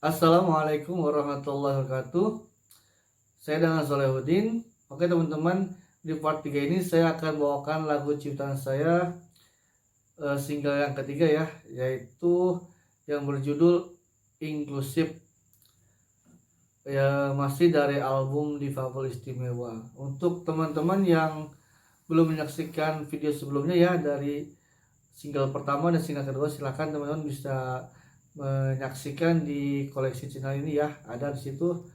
Assalamualaikum warahmatullahi wabarakatuh. Saya dengan Solehudin. Oke teman-teman, di part 3 ini saya akan bawakan lagu ciptaan saya, single yang ketiga ya, yaitu yang berjudul Inklusif, ya, masih dari album Difabel Istimewa. Untuk teman-teman yang belum menyaksikan video sebelumnya ya, dari single pertama dan single kedua, silahkan teman-teman bisa menyaksikan di koleksi channel ini ya, ada di situ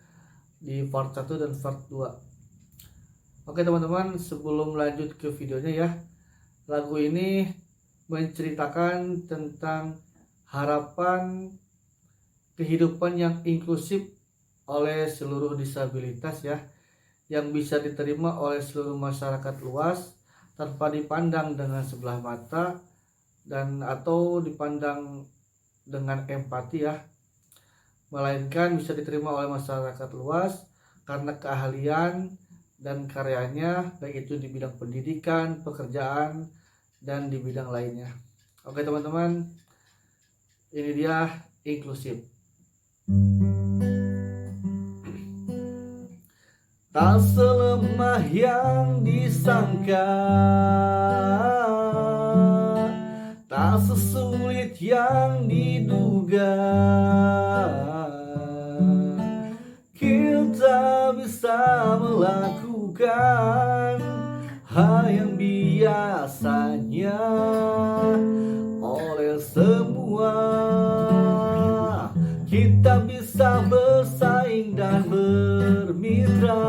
di part 1 dan part 2. Oke teman-teman, sebelum lanjut ke videonya ya, lagu ini menceritakan tentang harapan kehidupan yang inklusif oleh seluruh disabilitas ya, yang bisa diterima oleh seluruh masyarakat luas tanpa dipandang dengan sebelah mata dan atau dipandang dengan empati ya, melainkan bisa diterima oleh masyarakat luas karena keahlian dan karyanya, baik itu di bidang pendidikan, pekerjaan, dan di bidang lainnya. Oke teman-teman, ini dia Inklusif. Tak selemah yang disangka, tak sesulit yang diduga, kita bisa melakukan hal yang biasanya oleh semua. Kita bisa bersaing dan bermitra,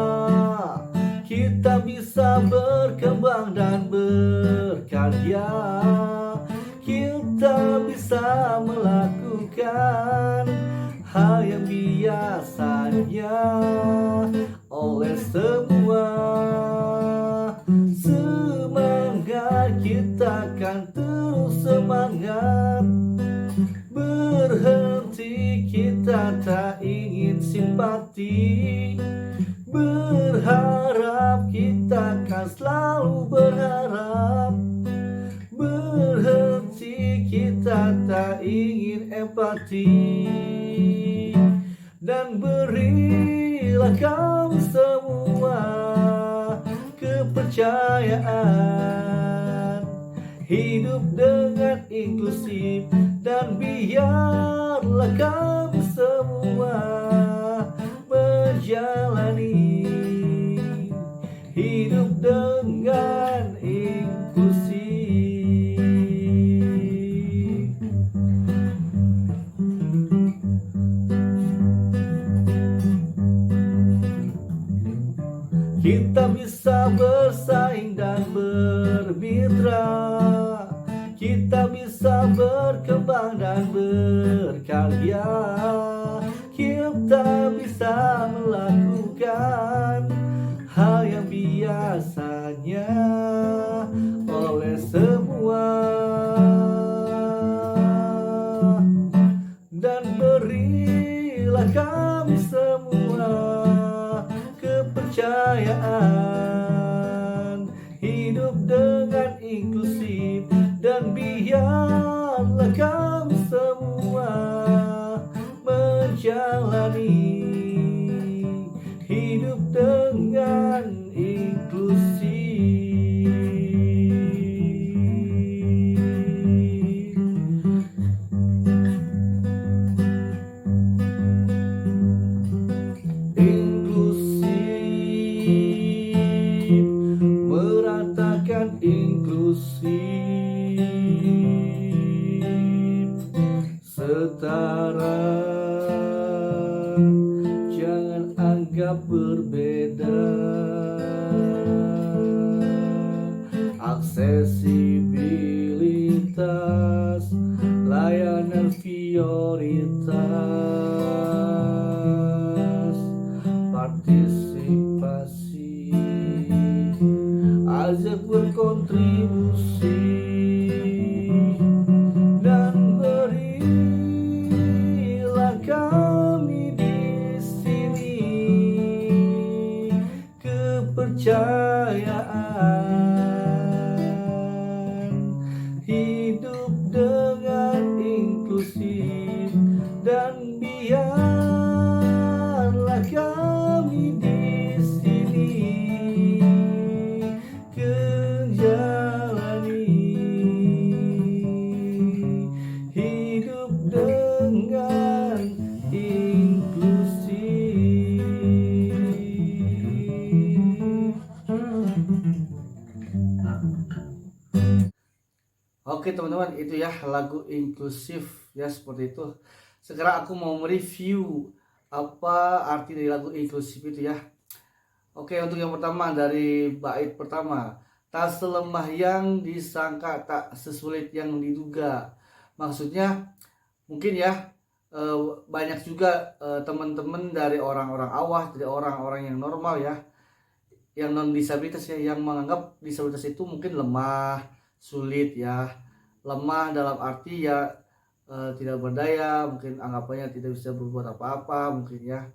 kita bisa berkembang dan berkarya, kita bisa melakukan hal yang biasanya oleh semua. Semangat, kita akan terus semangat. Berhenti kita tak ingin simpati. Berharap kita akan selalu berharap. Berhenti kita tak ingin empati. Dan berilah kami semua kepercayaan hidup dengan inklusif. Dan biarlah kami semua menjalani hidup dengan inklusif. Kita bisa bersaing dan bermitra, kita bisa berkembang dan berkarya, kita bisa melakukan hal yang biasanya oleh semua. Dan berilah kami semua kepercayaan hidup dengan inklusif. Dan biarlah kami semua menjalani hidup dengan inklusif. Inklusif, meratakan inklusif, setara, jangan anggap berbeda. Aksesibilitas, layanan prioritas, partisipasi, ajak berkontribusi. Dan berilah kami di sini kepercayaan hidup dengan inklusif. Dan biarlah kami di sini menjalani hidup dengan inklusif. Oke teman-teman, itu ya lagu inklusif ya, seperti itu. Sekarang aku mau mereview apa arti dari lagu inklusif itu ya. Oke, untuk yang pertama dari bait pertama, tak selemah yang disangka, tak sesulit yang diduga. Maksudnya mungkin ya banyak juga teman-teman dari orang-orang awam, dari orang-orang yang normal ya, yang non disabilitas ya, yang menganggap disabilitas itu mungkin lemah, sulit ya. Lemah dalam arti ya tidak berdaya, mungkin anggapannya tidak bisa berbuat apa-apa, mungkin ya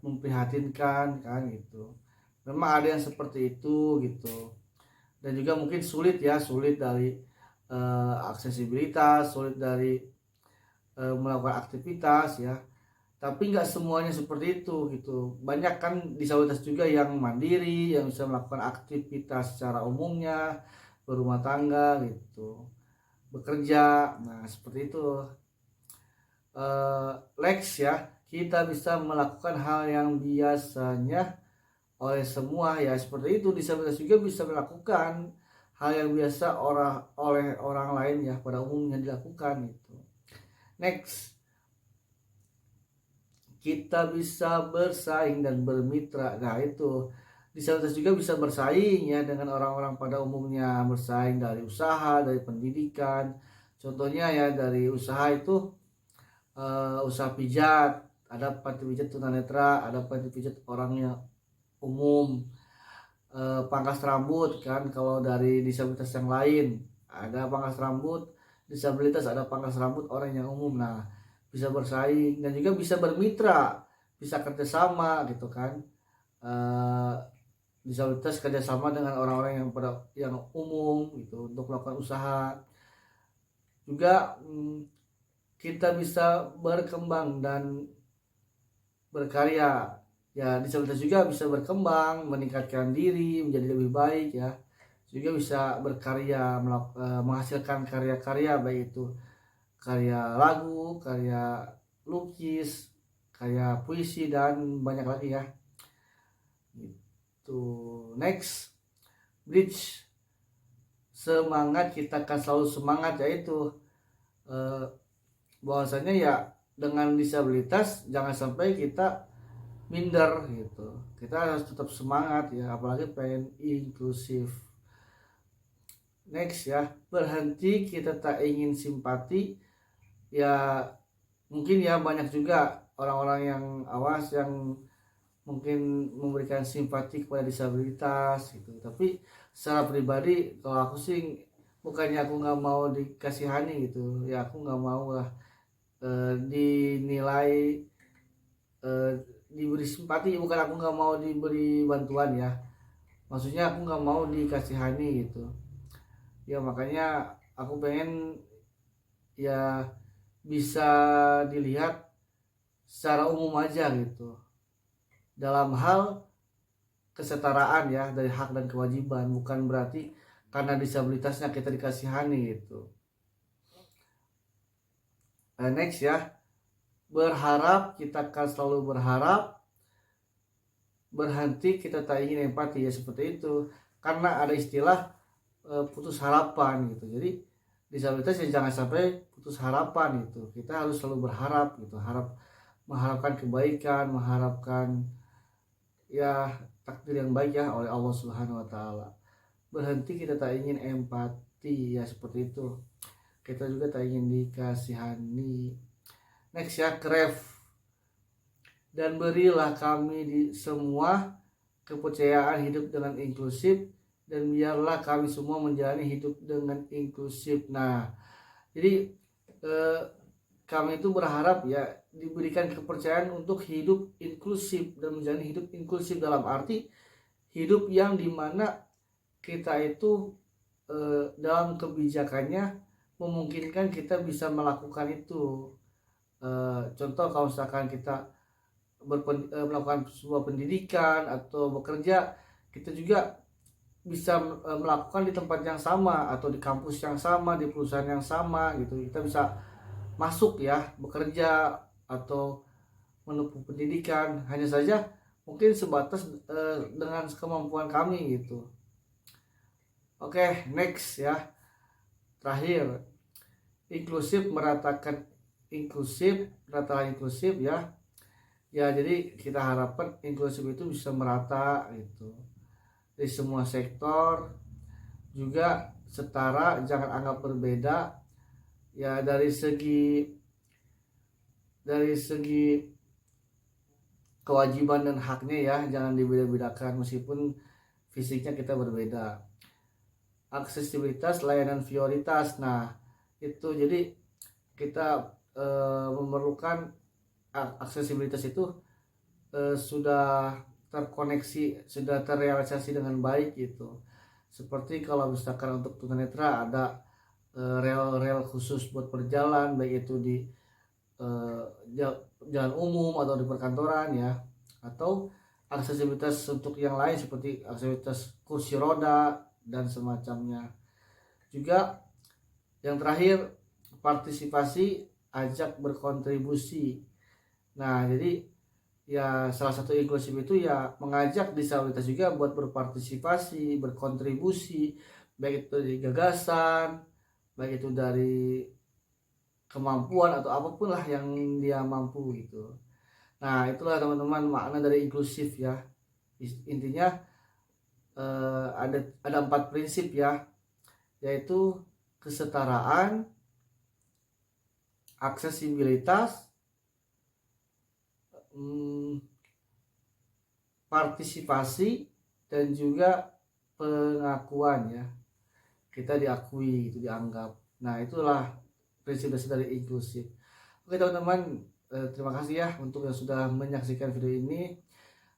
memprihatinkan kan gitu. Memang ada yang seperti itu gitu. Dan juga mungkin sulit ya, sulit dari aksesibilitas, sulit dari melakukan aktivitas ya. Tapi nggak semuanya seperti itu gitu. Banyak kan disabilitas juga yang mandiri, yang bisa melakukan aktivitas secara umumnya, berumah tangga gitu, bekerja. Nah seperti itu. Lex ya, kita bisa melakukan hal yang biasanya oleh semua ya, seperti itu. Disabilitas juga bisa melakukan hal yang biasa oleh orang lain ya, pada umumnya dilakukan itu. Next, kita bisa bersaing dan bermitra. Nah itu, disabilitas juga bisa bersaing ya dengan orang-orang pada umumnya, bersaing dari usaha, dari pendidikan. Contohnya ya dari usaha itu usaha pijat, ada panti pijat tunanetra, ada panti pijat orangnya umum, pangkas rambut kan, kalau dari disabilitas yang lain ada pangkas rambut disabilitas, ada pangkas rambut orang yang umum. Nah bisa bersaing dan juga bisa bermitra, bisa kerjasama gitu kan. Disabilitas kerjasama dengan orang-orang yang umum gitu untuk melakukan usaha. Juga kita bisa berkembang dan berkarya ya. Disabilitas juga bisa berkembang, meningkatkan diri menjadi lebih baik ya. Juga bisa berkarya, menghasilkan karya-karya, baik itu karya lagu, karya lukis, karya puisi, dan banyak lagi ya. Itu next, bridge, semangat, kita akan selalu semangat, yaitu bahwasanya ya dengan disabilitas jangan sampai kita minder gitu. Kita harus tetap semangat ya, apalagi pengen inklusif. Next ya, berhenti, kita tak ingin simpati ya. Mungkin ya banyak juga orang-orang yang awas yang mungkin memberikan simpati kepada disabilitas gitu. Tapi secara pribadi kalau aku sih, bukannya aku nggak mau dikasihani gitu ya, aku nggak mau lah dinilai, diberi simpati. Bukan aku nggak mau diberi bantuan ya, maksudnya aku nggak mau dikasihani gitu ya. Makanya aku pengen ya bisa dilihat secara umum aja gitu, dalam hal kesetaraan ya, dari hak dan kewajiban. Bukan berarti karena disabilitasnya kita dikasihani gitu. Next ya, berharap, kita akan selalu berharap. Berhenti, kita tak ingin empati ya, seperti itu. Karena ada istilah putus harapan gitu. Jadi disabilitas ya jangan sampai putus harapan gitu. Kita harus selalu berharap gitu, mengharapkan kebaikan, mengharapkan ya takdir yang baik ya oleh Allah Subhanahu wa taala. Berhenti, kita tak ingin empati ya, seperti itu. Kita juga tak ingin dikasihani. Next ya, crave, dan berilah kami di semua kepercayaan hidup dengan inklusif, dan biarlah kami semua menjalani hidup dengan inklusif. Nah jadi kami itu berharap ya diberikan kepercayaan untuk hidup inklusif dan menjalani hidup inklusif, dalam arti hidup yang dimana kita itu dalam kebijakannya memungkinkan kita bisa melakukan itu, Contoh kalau misalkan kita melakukan sebuah pendidikan atau bekerja, kita juga bisa melakukan di tempat yang sama atau di kampus yang sama, di perusahaan yang sama gitu. Kita bisa masuk ya, bekerja atau menempuh pendidikan, hanya saja mungkin sebatas dengan kemampuan kami gitu. Oke, next ya. Terakhir, meratakan inklusif ya. Ya, jadi kita harapkan inklusif itu bisa merata gitu. Di semua sektor, juga setara, jangan anggap berbeda. Ya, dari segi kewajiban dan haknya ya, jangan dibeda-bedakan meskipun fisiknya kita berbeda. Aksesibilitas, layanan prioritas. Nah, itu jadi kita memerlukan aksesibilitas itu sudah terkoneksi, sudah terrealisasi dengan baik gitu. Seperti kalau misalkan untuk tunanetra ada rel-rel khusus buat berjalan, baik itu di eh, jalan umum atau di perkantoran ya, atau aksesibilitas untuk yang lain seperti aksesibilitas kursi roda dan semacamnya. Juga yang terakhir, partisipasi, ajak berkontribusi. Nah, jadi ya salah satu inklusif itu ya mengajak disabilitas juga buat berpartisipasi, berkontribusi, baik itu dari gagasan, baik itu dari kemampuan atau apapun lah yang dia mampu gitu. Nah, itulah teman-teman makna dari inklusif ya. Intinya ada 4 prinsip ya, yaitu kesetaraan, aksesibilitas, partisipasi, dan juga pengakuan ya. Kita diakui, itu dianggap. Nah, itulah prinsip dasar dari inklusif. Oke teman-teman, terima kasih ya untuk yang sudah menyaksikan video ini.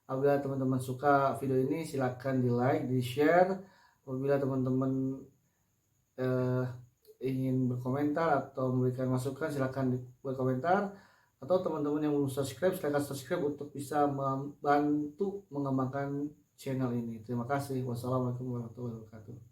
Apabila teman-teman suka video ini, silahkan di like, di share. Apabila teman-teman ingin berkomentar atau memberikan masukan, silahkan berkomentar. Atau teman-teman yang belum subscribe, silahkan subscribe untuk bisa membantu mengembangkan channel ini. Terima kasih. Wassalamualaikum warahmatullahi wabarakatuh.